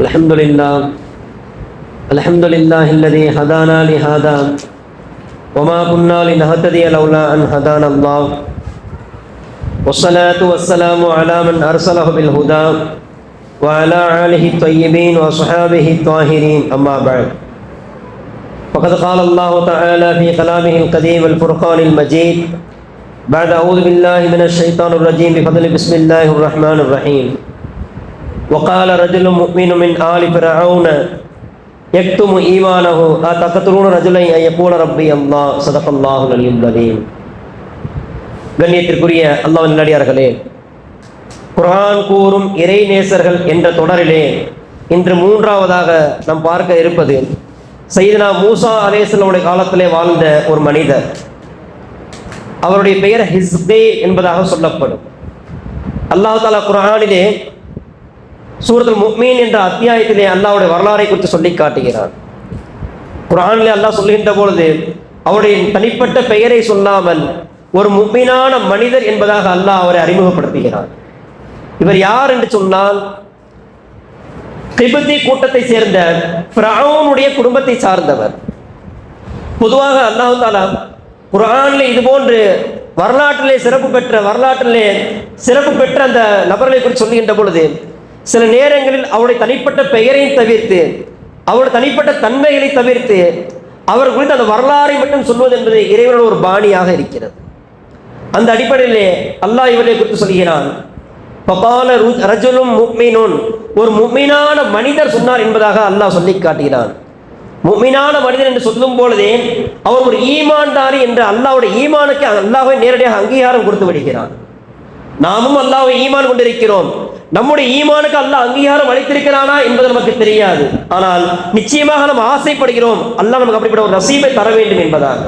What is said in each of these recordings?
الحمد لله الذي هدانا لهذا وما كنا لنهتدي لولا أن هدانا الله والصلاة والسلام على من أرسله بالهدى وعلى آله الطيبين وصحابه الطاهرين أما بعد فقد قال الله تعالى في كلامه القديم الفرقان المجيد بعد أعوذ بالله من الشيطان الرجيم بفضل بسم الله الرحمن الرحيم وقال رجل مؤمن من آل فرعون يكتم إيمانه أتقتلون رجلا أن يقول ربي الله صدق الله العلي العظيم. கண்ணியத்திற்குரிய அல்லாஹ்வின் நல்லடியார்களே, குர்ஆன் கூறும் இறை நேசர்கள் என்ற தொடரிலே இன்று மூன்றாவதாக நாம் பார்க்க இருப்பது சையதுனா மூசா அலைஹிஸ்ஸலாமுடைய காலத்திலே வாழ்ந்த ஒரு மனிதர். அவருடைய பெயர் ஹிஸ்கீல் என்பதாக சொல்லப்படும். அல்லாஹ் தஆலா குர்ஆனிலே சூரத்துல் முஃமின் என்ற அத்தியாயத்திலே அல்லாஹ்வுடைய வரலாறை குறித்து சொல்லி காட்டுகிறார். குர்ஆனிலே அல்லாஹ் சொல்கின்ற பொழுது அவருடைய தனிப்பட்ட பெயரை சொல்லாமல் ஒரு முஃமினான மனிதர் என்பதாக அல்லாஹ் அவரை அறிமுகப்படுத்துகிறார். இவர் யார் என்று சொன்னால் கிப்தி கூட்டத்தை சேர்ந்த ஃபிரௌனுடைய குடும்பத்தை சார்ந்தவர். பொதுவாக அல்லாஹ் தஆலா குர்ஆனிலே இதுபோன்று வரலாற்றிலே சிறப்பு பெற்ற அந்த நபர்களை குறித்து சொல்லுகின்ற பொழுது சில நேரங்களில் அவருடைய தனிப்பட்ட பெயரை தவிர்த்து அவருடைய தனிப்பட்ட தன்மைகளை தவிர்த்து அவர் குறித்து அந்த வரலாறை மட்டும் சொல்வது என்பது இறைவனோட ஒரு பாணியாக இருக்கிறது. அந்த அடிப்படையிலே அல்லாஹ் இவரை குறித்து சொல்கிறான். பகால ரஜுலும் முஃமினுன், ஒரு முஃமினான மனிதர் சொன்னார் என்பதாக அல்லாஹ் சொல்லி காட்டுகிறான். முஃமினான மனிதர் என்று சொல்லும் பொழுதே அவர் ஒரு ஈமான்தாரி என்று அல்லாஹ்வுடைய ஈமானுக்கு அல்லாஹ்வை நேரடியாக அங்கீகாரம் கொடுத்து விடுகிறான். நாமும் அல்லாஹ்வை ஈமான் கொண்டிருக்கிறோம். நம்முடைய ஈமானுக்கு அல்லாஹ் அங்கீகாரம் அளித்திருக்கிறானா என்பது நமக்கு தெரியாது. ஆனால் நிச்சயமாக நாம் ஆசைப்படுகிறோம் அல்லாஹ் நமக்கு அப்படிப்பட்ட ஒரு நசீபை தர வேண்டும் என்பதாக.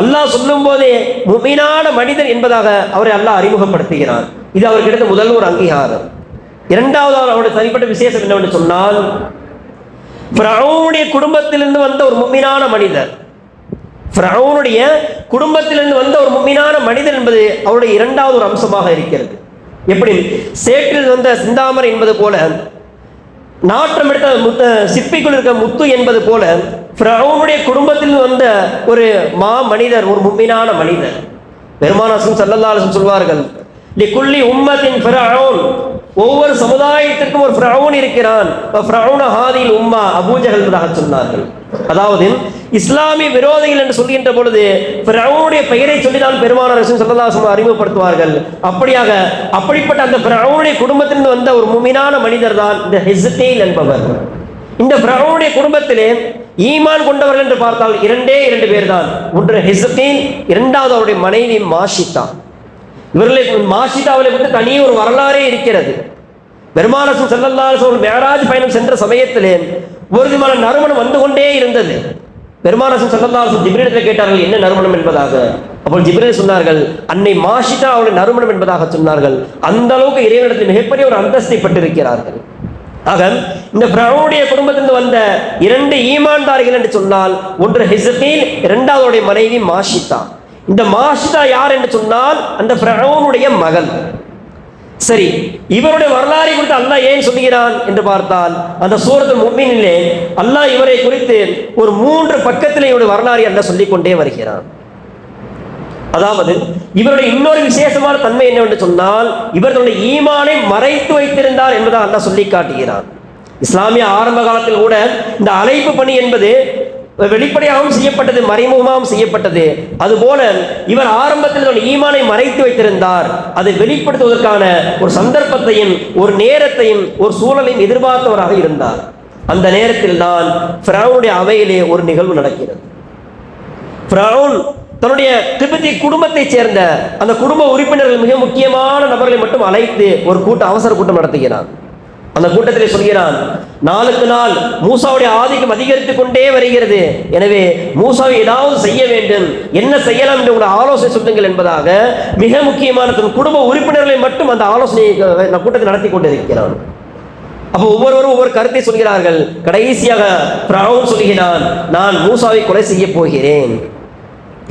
அல்லாஹ் சொல்லும் போதே முஃமினான மனிதர் என்பதாக அவரை அல்லாஹ் அறிமுகப்படுத்துகிறான். இது அவருக்கு கிடைத்த முதல் ஒரு அங்கீகாரம். இரண்டாவது அவருடைய தனிப்பட்ட விசேஷம் என்னவென்று சொன்னால், ஃபிரௌனுடைய குடும்பத்திலிருந்து வந்த ஒரு முஃமினான மனிதர். ஃபிரௌனுடைய குடும்பத்திலிருந்து வந்த ஒரு முஃமினான மனிதர் என்பது அவருடைய இரண்டாவது ஒரு அம்சமாக இருக்கிறது. எப்படி சேற்றில் வந்த சிந்தாமரை என்பது போல, நாற்றம் எடுத்த சிப்பிக்குள் இருக்க முத்து என்பது போல, ஃபிரௌனுடைய குடும்பத்தில் வந்த ஒரு மனிதர், ஒரு முஃமினான மனிதர். பெருமானார் ஸல்லல்லாஹு அலைஹி வஸல்லம் சொல்வார்கள், லிகுல்லி உம்மத்தின் ஃபிரௌன், ஒவ்வொரு சமுதாயத்திற்கும் ஒரு ஃபிரௌன் இருக்கிறான். ஃபிரௌன ஹாதில் உம்மா, அபூஜஹல் என்பதாக சொன்னார்கள். அதாவது இஸ்லாமிய விரோதிகள் என்று சொல்கின்ற பொழுது ஃபிரௌனுடைய பெயரை சொல்லிதான் பெருமானார் ஸல்லல்லாஹு அலைஹி வஸல்லம் அறிமுகப்படுத்துவார்கள். அப்படிப்பட்ட அந்த ஃபிரௌனுடைய குடும்பத்திலிருந்து வந்த ஒரு முஃமினான மனிதர் தான் இந்த ஹிஸ்கீல் என்பவர். இந்த ஃபிரௌனுடைய குடும்பத்திலே ஈமான் கொண்டவர்கள் என்று பார்த்தால் இரண்டு பேர் தான். ஒன்று ஹிஸ்கீல், இரண்டாவது அவருடைய மனைவி மாஷிதா. இவர்களை மாஷிதாவை பற்றி தனியே ஒரு வரலாறே இருக்கிறது. பெருமானார் ஸல்லல்லாஹு அலைஹி வஸல்லம் மிஅராஜ் பயணம் சென்ற சமயத்திலே ஒரு விதமான நறுமணம் வந்து கொண்டே இருந்தது. பெருமானார் ஸல்லல்லாஹு அலைஹி வஸல்லம் ஜிப்ரீலிடத்தில் கேட்டார்கள், என்ன நறுமணம் என்பதாக. அப்போ ஜிப்ரீல் சொன்னார்கள், அன்னை மாஷிதா அவருடைய நறுமணம் என்பதாக சொன்னார்கள். அந்த அளவுக்கு இறைவனிடத்தில் மிகப்பெரிய ஒரு அந்தஸ்தை பெற்றிருக்கிறார்கள். ஆக இந்த ஃபிரௌனுடைய குடும்பத்திலிருந்து வந்த இரண்டு ஈமான்தாரிகள் என்று சொன்னால், ஒன்று ஹிஸ்கீல், இரண்டாவதுடைய மனைவி மாஷிதா. இந்த மாஷிதா யார் என்று சொன்னால் அந்த ஃபிரௌனுடைய மகள். சரி, இவருடைய வரலாறை குறித்து அல்லாஹ் ஏன் சொல்கிறான் என்று பார்த்தால், அந்த சூரத்துல் முஃமினிலே அல்லாஹ் இவரை குறித்து ஒரு 3 பக்கத்திலே இவருடைய வரலாறை அல்லாஹ் சொல்லிக் கொண்டே வருகிறான். அதாவது இவருடைய இன்னொரு விசேஷமான தன்மை என்னவென்று சொன்னால், இவர்களுடைய ஈமானை மறைத்து வைத்திருந்தார் என்பதாக அல்லாஹ் சொல்லி காட்டுகிறான். இஸ்லாமிய ஆரம்ப காலத்தில் கூட இந்த அழைப்பு பணி என்பது வெளிப்படையாகவும் செய்யப்பட்டது, மறைமுகமாகவும் செய்யப்பட்டது. அதுபோல இவர் ஆரம்பத்தில் ஈமானை மறைத்து வைத்திருந்தார். அதை வெளிப்படுத்துவதற்கான ஒரு சந்தர்ப்பத்தையும் ஒரு நேரத்தையும் ஒரு சூழலையும் எதிர்பார்த்தவராக இருந்தார். அந்த நேரத்தில் தான் ஃபிரௌனுடைய அவையிலே ஒரு நிகழ்வு நடக்கிறது. ஃபிரௌன் தன்னுடைய கிப்தி குடும்பத்தை சேர்ந்த அந்த குடும்ப உறுப்பினர்கள் மிக முக்கியமான நபர்களை மட்டும் அழைத்து ஒரு அவசர கூட்டம் நடத்துகிறான். அந்த கூட்டத்திலே சொல்கிறான், நாளுக்கு நாள் மூசாவுடைய ஆதிக்கம் அதிகரித்துக் கொண்டே வருகிறது. எனவே மூசாவை ஏதாவது செய்ய வேண்டும், என்ன செய்யலாம் என்று உங்களுடைய ஆலோசனை சொல்லுங்கள் என்பதாக மிக முக்கியமான தன் குடும்ப உறுப்பினர்களை மட்டும் அந்த ஆலோசனை கூட்டத்தை நடத்தி கொண்டிருக்கிறான். அப்போ ஒவ்வொருவரும் ஒவ்வொரு கருத்தை சொல்கிறார்கள். கடைசியாக ஃபிரௌன் சொல்கிறான், நான் மூசாவை கொலை செய்ய போகிறேன்.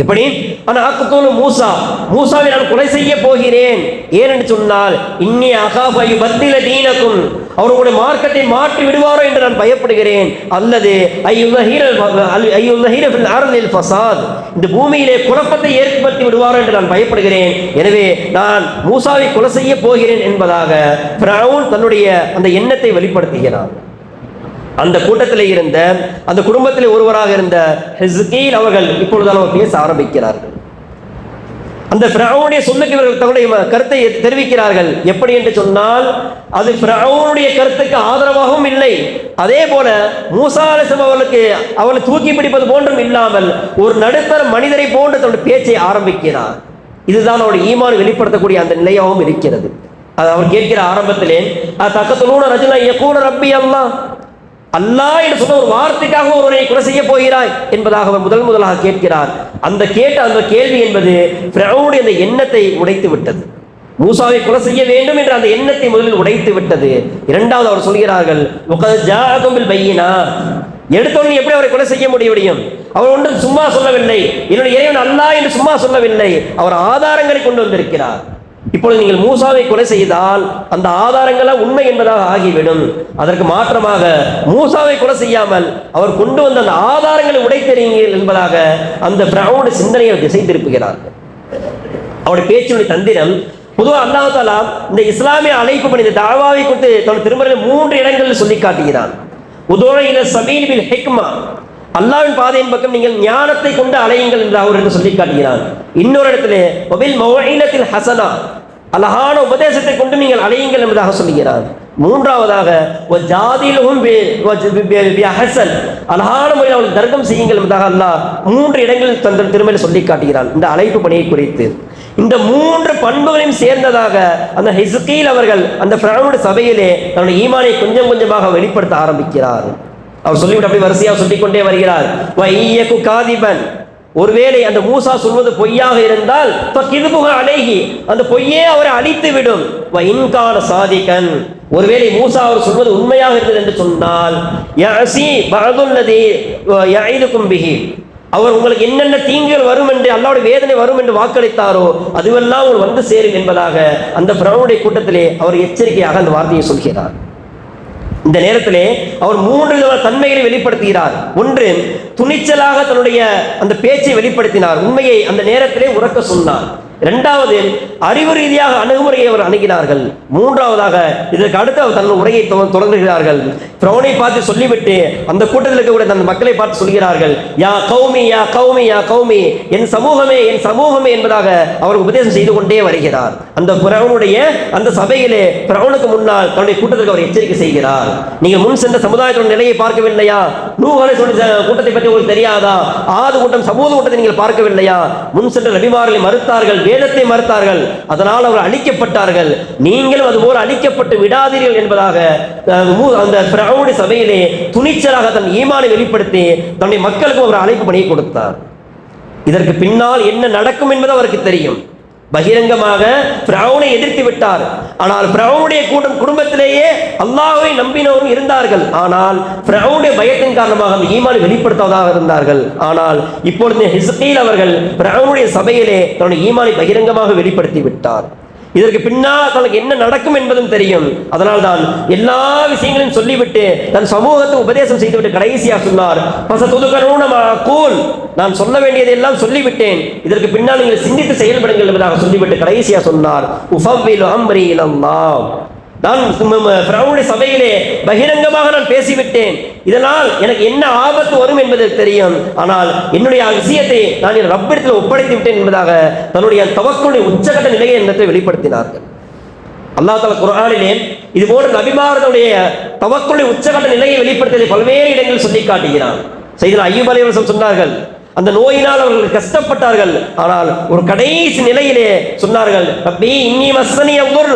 எப்படி? ஆனால் அக்துலு மூசா, மூசாவை நான் கொலை செய்ய போகிறேன். ஏனென்று சொன்னால் இன்னி அகாஃபு அய்யுபத்தில தீனக்கும், அவர் உங்களுடைய மார்க்கத்தை மாற்றி விடுவாரோ என்று நான் பயப்படுகிறேன். அல்லது அய்யுல்லஹீர ஃபில் அர்தில் ஃபஸாத், இந்த பூமியிலே குழப்பத்தை ஏற்படுத்தி விடுவாரோ என்று நான் பயப்படுகிறேன். எனவே நான் மூசாவை கொலை செய்ய போகிறேன் என்பதாக ஃபிரௌன் தன்னுடைய அந்த எண்ணத்தை வெளிப்படுத்துகிறார். அந்த கூட்டத்தில் இருந்த, அந்த குடும்பத்தில் ஒருவராக இருந்த ஹிஸ்கீல் அவர்கள் இப்பொழுது அவர் பேச ஆரம்பிக்கிறார்கள். அந்த ஃபிரௌனுடைய சொல்லுக்கு இவர்கள் தன்னுடைய கருத்தை தெரிவிக்கிறார்கள். எப்படி என்று சொன்னால், அது ஃபிரௌனுடைய கருத்துக்கு ஆதரவாகவும் இல்லை, அதே போல மூசா அலைஹிஸ்ஸலாம் அவர்களை தூக்கி பிடிப்பது போன்றும் இல்லாமல் ஒரு நடுத்தர மனிதரை போன்று தன்னுடைய பேச்சை ஆரம்பிக்கிறார். இதுதான் அவருடைய ஈமான் வெளிப்படுத்தக்கூடிய அந்த நிலையாகவும் இருக்கிறது. அது அவர் கேட்கிற ஆரம்பத்திலே தக்கத்துலூன ரஜுலா யகூல ரப்பி அல்லாஹ், அல்லாஹ் என்று சொன்ன ஒரு வார்த்தைக்காக ஒருவரை கொலை செய்ய போகிறாய் என்பதாக அவர் முதலாக கேட்கிறார். அந்த கேள்வி என்பது ஃபிரௌனுடைய அந்த எண்ணத்தை உடைத்து விட்டது. மூசாவை கொலை செய்ய வேண்டும் என்ற அந்த எண்ணத்தை முதலில் உடைத்து விட்டது. இரண்டாவது அவர் சொல்கிறார்கள், எடுத்தோன்னு எப்படி அவரை கொலை செய்ய முடியும்? அவர் ஒன்றும் சும்மா சொல்லவில்லை, என்னுடைய இறைவன் அல்லாஹ் என்று சும்மா சொல்லவில்லை, அவர் ஆதாரங்களை கொண்டு வந்திருக்கிறார். இப்பொழுது நீங்கள் மூசாவை கொலை செய்தால் அந்த ஆதாரங்களாக உண்மை என்பதாக ஆகிவிடும். அதற்கு மாற்றமாக மூசாவை கொலை செய்யாமல் அவர் கொண்டு வந்த அந்த ஆதாரங்களை உடைத்தெறிங்கள் என்பதாக அந்த ஃபிரௌனுடைய சிந்தனையை திசை திருப்புகிறார்கள். அவருடைய பேச்சினுடைய தந்திரம் பொதுவாக அல்லாஹ் தஆலா இந்த இஸ்லாமிய அழைப்பு பணி, இந்த தாவாவை குறித்து தன் திருமறையில் 3 இடங்களில் சொல்லி காட்டுகிறான். உதுஉ இலா ஸபீல் பில் ஹிக்மா, அல்லாஹ்வின் பாதையின் பக்கம் நீங்கள் ஞானத்தை கொண்டு அலையுங்கள் என்று அவர் என்று சொல்லி காட்டுகிறான். இன்னொரு இடத்துல வபில் மௌஇலத்தில் ஹஸனா, அழகான உபதேசத்தை கொண்டு நீங்கள் அலையுங்கள் என்பதாக சொல்லுகிறார். மூன்றாவதாக அழகான முறையில் அவர்கள் தர்க்கம் செய்யுங்கள் என்பதாக அல்லாஹ் 3 இடங்களில் தன் திருமறையில் சொல்லி காட்டுகிறான் இந்த அழைப்பு பணியை குறித்து. இந்த 3 பண்புகளையும் சேர்ந்ததாக அந்த ஹிஸ்கீல் அவர்கள் அந்த ஃபிரௌனுடைய சபையிலே தன்னுடைய ஈமானை கொஞ்சம் கொஞ்சமாக வெளிப்படுத்த ஆரம்பிக்கிறார். அவர் சொல்லிவிட்டு அப்படி வரிசையாக சொல்லிக்கொண்டே வருகிறார். ஒருவேளை அந்த மூசா சொல்வது பொய்யாக இருந்தால் அலைஹி, அந்த பொய்யே அவரை அழித்து விடும். இன்கான சாதிகன், ஒருவேளை மூசா அவர் சொல்வது உண்மையாக இருந்தது என்று சொன்னால் அவர் உங்களுக்கு என்னென்ன தீங்குகள் வரும் என்று, அல்லாஹ்வுடைய வேதனை வரும் என்று வாக்களித்தாரோ அதுவெல்லாம் அவர் வந்து சேரும் என்பதாக அந்த ஃபிரௌனுடைய கூட்டத்திலே அவர் எச்சரிக்கையாக அந்த வார்த்தையை சொல்கிறார். இந்த நேரத்திலே அவர் 3 விதமான தன்மைகளை வெளிப்படுத்துகிறார். ஒன்று, துணிச்சலாக தன்னுடைய அந்த பேச்சை வெளிப்படுத்தினார், உண்மையை அந்த நேரத்திலே உறக்க சொன்னார். இரண்டாவது, அறிவு ரீதியாக அணுகுமுறையை அவர் அணுகினார்கள். மூன்றாவதாக இதற்கு அடுத்து அவர் தன் உரையை தொடங்குகிறார்கள். ஃபிரௌனை பார்த்து சொல்லிவிட்டு அந்த கூட்டத்தில் இருக்கக்கூடிய அந்த மக்களை பார்த்து சொல்கிறார்கள், யா கௌமி யா கௌமி யா கௌமி, என் சமூகமே என் சமூகமே என்பதாக அவர் உபதேசம் செய்து கொண்டே வருகிறார். அந்த ஃபிரௌனுடைய அந்த சபையிலே ஃபிரௌனுக்கு முன்னால் தன்னுடைய கூட்டத்திற்கு அவர் எச்சரிக்கை செய்கிறார். நீங்கள் முன் சென்ற சமுதாயத்தோட நிலையை பார்க்கவில்லையா? நூஹ் அலைஹிஸ்ஸலாம் கூட்டத்தை பற்றி உங்களுக்கு தெரியாதா? ஆது கூட்டம் சமூக கூட்டத்தை நீங்கள் பார்க்கவில்லையா? முன் சென்ற நபிமார்களை மறுத்தார்கள், வேதத்தை மறுத்தார்கள், அதனால் அவர் அழிக்கப்பட்டார்கள், நீங்களும் அதுபோல அழிக்கப்பட்டு விடாதீர்கள் என்பதாக அந்த ஃபிரௌனுடைய சபையிலே துணிச்சலாக தன் ஈமானை வெளிப்படுத்தி தன்னுடைய மக்களுக்கு ஒரு அழைப்பு பணியை கொடுத்தார். இதற்கு பின்னால் என்ன நடக்கும் என்பது அவருக்கு தெரியும். பகிரங்கமாக ஃபிரௌனை எதிர்த்து விட்டார். ஆனால் ஃபிரௌனுடைய குடும்பத்திலேயே அல்லாஹ்வை நம்பினவரும் இருந்தார்கள். ஆனால் ஃபிரௌனுடைய பயத்தின் காரணமாக அந்த ஈமானை வெளிப்படுத்தாததாக இருந்தார்கள். ஆனால் இப்பொழுது ஹிஸ்கீல் அவர்கள் ஃபிரௌனுடைய சபையிலே தன்னுடைய ஈமானை பகிரங்கமாக வெளிப்படுத்தி விட்டார். இதற்கு பின்னால் தனக்கு என்ன நடக்கும் என்பதும் தெரியும். அதனால் தான் எல்லா விஷயங்களையும் சொல்லிவிட்டு தன் சமூகத்தை உபதேசம் செய்துவிட்டு கடைசியாக சொன்னார், நான் சொல்ல வேண்டியதை எல்லாம் சொல்லிவிட்டேன், இதற்கு பின்னால் நீங்கள் சிந்தித்து செயல்படுங்கள் என்பதாக சொல்லிவிட்டு கடைசியாக சொன்னார், நான் ஃபிரௌனுடைய சபையிலே பகிரங்கமாக நான் பேசிவிட்டேன், இதனால் எனக்கு என்ன ஆபத்து வரும் என்பது தெரியும், ஆனால் என்னுடைய விஷயத்தை நான் என் ரப்பிடத்தில் ஒப்படைத்து விட்டேன் என்பதாக தன்னுடைய தவக்குடைய உச்சகட்ட நிலையை என்னத்தை வெளிப்படுத்தினார்கள். அல்லாஹ் தஆலா குர்ஆனிலே இது போன்ற நபிமார்களுடைய தவக்குடைய உச்சகட்ட நிலையை வெளிப்படுத்தியதை பல்வேறு இடங்களில் சொல்லி காட்டுகிறான். சையதுனா அய்யூப் அலைஹிஸ்ஸலாம் சொன்னார்கள், அந்த நோயினால் அவர்கள் கஷ்டப்பட்டார்கள், ஆனால் ஒரு கடைசி நிலையிலே சொன்னார்கள், ரப்பி இன்னி மஸ்ஸனி அல்துர்,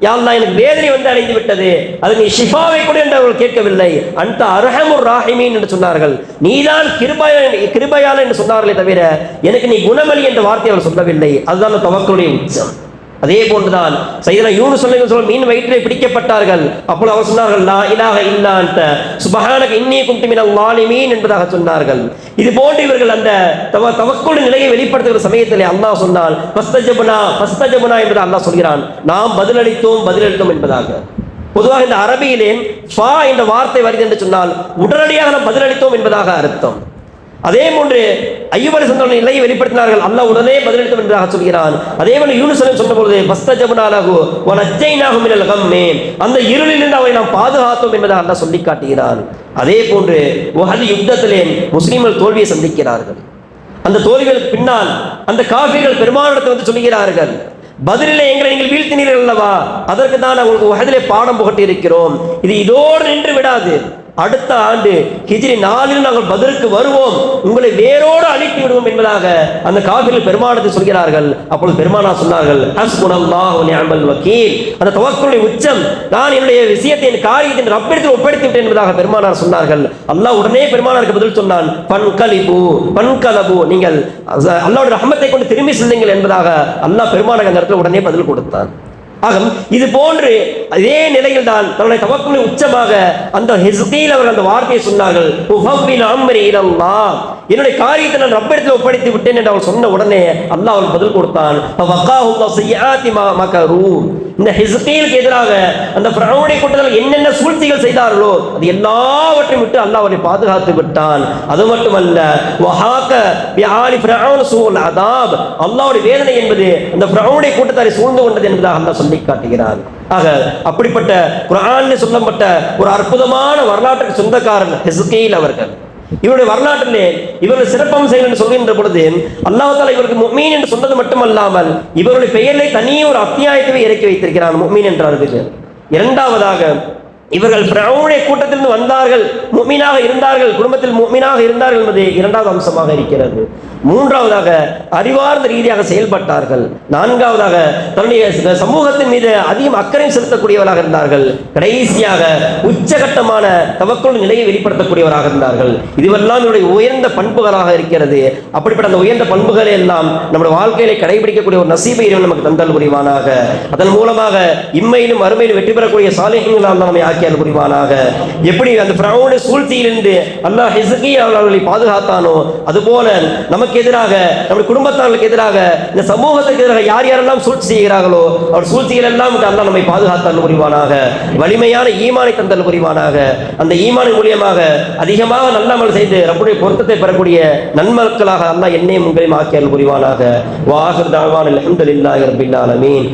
யா அல்லாஹ் எனக்கு வேதனை வந்து அடைந்து விட்டது, அது நீ ஷிஃபாவை கொடு என்று அவர்கள் கேட்கவில்லை, அன்த அர்ஹமுர் ராஹிமீன் என்று சொன்னார்கள், நீதான் கிருபையாளன் என்று சொன்னார்களே தவிர எனக்கு நீ குணமளி என்ற வார்த்தை அவர் சொல்லவில்லை. அதுதான் தவக்குடைய உச்சம். அதே போன்றுதான் சையதுனா யூனுஸ் அலைஹிஸ்ஸலாம் மீன் வயிற்றிலே பிடிக்கப்பட்டார்கள். அப்பொழுது அவர் சொன்னார்கள், லா இலாஹ இல்லா அன்த சுப்ஹானக இன்னீ குன்து மினல் ஸாலிமீன் என்பதாக சொன்னார்கள். இது போன்று இவர்கள் அந்த தவக்குல் நிலையை வெளிப்படுத்துகிற சமயத்திலே அல்லாஹ் சொன்னால் ஃபஸ்தஜப்னா என்பதை அல்லாஹ் சொல்கிறான், நாம் பதிலளித்தோம் என்பதாக. பொதுவாக இந்த அரபியிலே ஃபா என்ற வார்த்தை வருது என்று சொன்னால் உடனடியாக நாம் பதிலளித்தோம் என்பதாக அர்த்தம். அதே போன்று அய்யூப் அலைஹிஸ்ஸலாம் நிலையை வெளிப்படுத்தினார்கள், அல்லாஹ் உடனே பதிலளித்தோம் என்பதாக சொல்கிறான். அதே போன்று யூனுஸ் அலைஹிஸ்ஸலாம் சொன்ன பொழுது ஃபஸ்தஜப்னா லஹு வ நஜ்ஜைனாஹு மினல் கம்மி, அந்த இருளிலிருந்து அவரை நாம் பாதுகாத்தோம் என்பதாக அல்லாஹ் சொல்லி காட்டுகிறான். அதே போன்று உஹது யுத்தத்திலே முஸ்லிம்கள் தோல்வியை சந்திக்கிறார்கள். அந்த தோல்விகளுக்கு பின்னால் அந்த காஃபிர்கள் பெருமானிடத்தில் வந்து சொல்லுகிறார்கள், பதிலிலே எங்களை நீங்கள் வீழ்த்தினீர்கள் அல்லவா, அதற்கு தான் உங்களுக்கு உஹதிலே பாடம் புகட்டி இருக்கிறோம். இது இதோடு நின்று விடாது. அடுத்த ஆண்டு ஹிஜ்ரி 4 நாங்கள் பதிலுக்கு வருவோம், உங்களை வேரோடு அழித்து விடுவோம் என்பதாக அந்த காஃபிர்கள் பெருமானத்தை சொல்கிறார்கள். அப்பொழுது பெருமானா சொன்னார்கள், ஹஸ்புனல்லாஹு வ நிஅமல் வக்கீல். அந்த தவக்குலுடைய உச்சம், நான் என்னுடைய விஷயத்தை என் காரியத்தை ரப்பிடத்தில் ஒப்படைத்து விட்டேன் என்பதாக பெருமானார் சொன்னார்கள். அல்லாஹ் உடனே பெருமானாருக்கு பதில் சொன்னான், பன்கலபு, நீங்கள் அல்லாஹ்வுடைய ரஹ்மத்தை கொண்டு திரும்பி செல்லுங்கள் என்பதாக அல்லாஹ் பெருமானாருக்கு அந்த இடத்துல உடனே பதில் கொடுத்தான். ஆக இது போன்று அதே நிலையில் தான் தன்னுடைய தவக்குலின் உச்சமாக அந்த ஹிஸ்கீல் அவர்கள் அந்த வார்த்தையை சொன்னார்கள், என்னுடைய காரியத்தை நான் ரப்பிடத்தில் ஒப்படைத்து விட்டேன் என்று அவர் சொன்ன உடனே அல்லாஹ் அவர்கள் பதில் கொடுத்தான். இந்த ஹிஸ்கீலுக்கு எதிராக அந்த ஃபிரௌனுடைய கூட்டத்தார்கள் என்னென்ன சூழ்ச்சிகள் செய்தார்களோ அது எல்லாவற்றையும் விட்டு அல்லாஹ் அவரை பாதுகாத்து விட்டான். அது மட்டுமல்ல, அல்லாஹ்வுடைய வேதனை என்பது அந்த ஃபிரௌனுடைய கூட்டத்தாரை சூழ்ந்து கொண்டது என்பதாக அல்லாஹ் சொல்லி காட்டுகிறார். ஆக அப்படிப்பட்ட குர்ஆனில் சொல்லப்பட்ட ஒரு அற்புதமான வரலாற்றுக்கு சொந்தக்காரன் ஹிஸ்கீல் அவர்கள். இவருடைய வரலாற்றிலே இவருடைய சிறப்பம்சங்கள் என்று சொல்கின்ற பொழுது அல்லாஹ் தஆலா இவருக்கு முஃமின் என்று சொன்னது மட்டுமல்லாமல் இவருடைய பெயரிலே தனியே ஒரு அத்தியாயத்தை இறக்கி வைத்திருக்கிறான், முஃமின் என்ற அர்த்தத்தில். இரண்டாவதாக, இவர்கள் ஃபிரௌனுடைய கூட்டத்திலிருந்து வந்தார்கள், முஃமினாக இருந்தார்கள், குடும்பத்தில் முஃமினாக இருந்தார்கள் என்பது இரண்டாவது அம்சமாக இருக்கிறது. மூன்றாவதாக, அறிவார்ந்த ரீதியாக செயல்பட்டார்கள். நான்காவதாக, தன்னுடைய சமூகத்தின் மீது அதிகம் அக்கறை செலுத்தக்கூடியவராக இருந்தார்கள். கடைசியாக உச்சகட்டமான தவக்குல் நிலையை வெளிப்படுத்தக்கூடியவராக இருந்தார்கள். இதுவெல்லாம் இவருடைய உயர்ந்த பண்புகளாக இருக்கிறது. அப்படிப்பட்ட அந்த உயர்ந்த பண்புகளை எல்லாம் நம்முடைய வாழ்க்கையில கடைபிடிக்கக்கூடிய ஒரு நசீபை இறைவன் நமக்கு தந்தல் புரிவானாக. அதன் மூலமாக இம்மையிலும் அருமையிலும் வெற்றி பெறக்கூடிய சாலிஹீன்களால் நம்மை ஆக்கியல் புரிவானாக. எப்படி அந்த ஃபிரௌனுடைய சூழ்ச்சியிலிருந்து அல்லாஹ் ஹிஸ்கீல் அவர்களை பாதுகாத்தானோ அதுபோல நமக்கு எதிராக, நம்முடைய குடும்பத்தார்களுக்கு எதிராக, இந்த சமூகத்துக்கு எதிராக யார் யாரெல்லாம் சூழ்ச்சி செய்கிறார்களோ அவர் சூழ்ச்சிகள் எல்லாம் அல்லாஹ் நம்மை பாதுகாத்தல் புரிவானாக. வலிமையான ஈமானை தந்தல் புரிவானாக. அந்த ஈமானின் மூலியமாக அதிகமாக நல்ல அமல் செய்து ரப்புடைய பொருத்தத்தை பெறக்கூடிய நன்மக்களாக அல்லாஹ் என்னையும் உங்களையும் ஆக்கியல் புரிவானாக. வாஹிர் தஅவானா அல்ஹம்துலில்லாஹி ரப்பில் ஆலமீன்.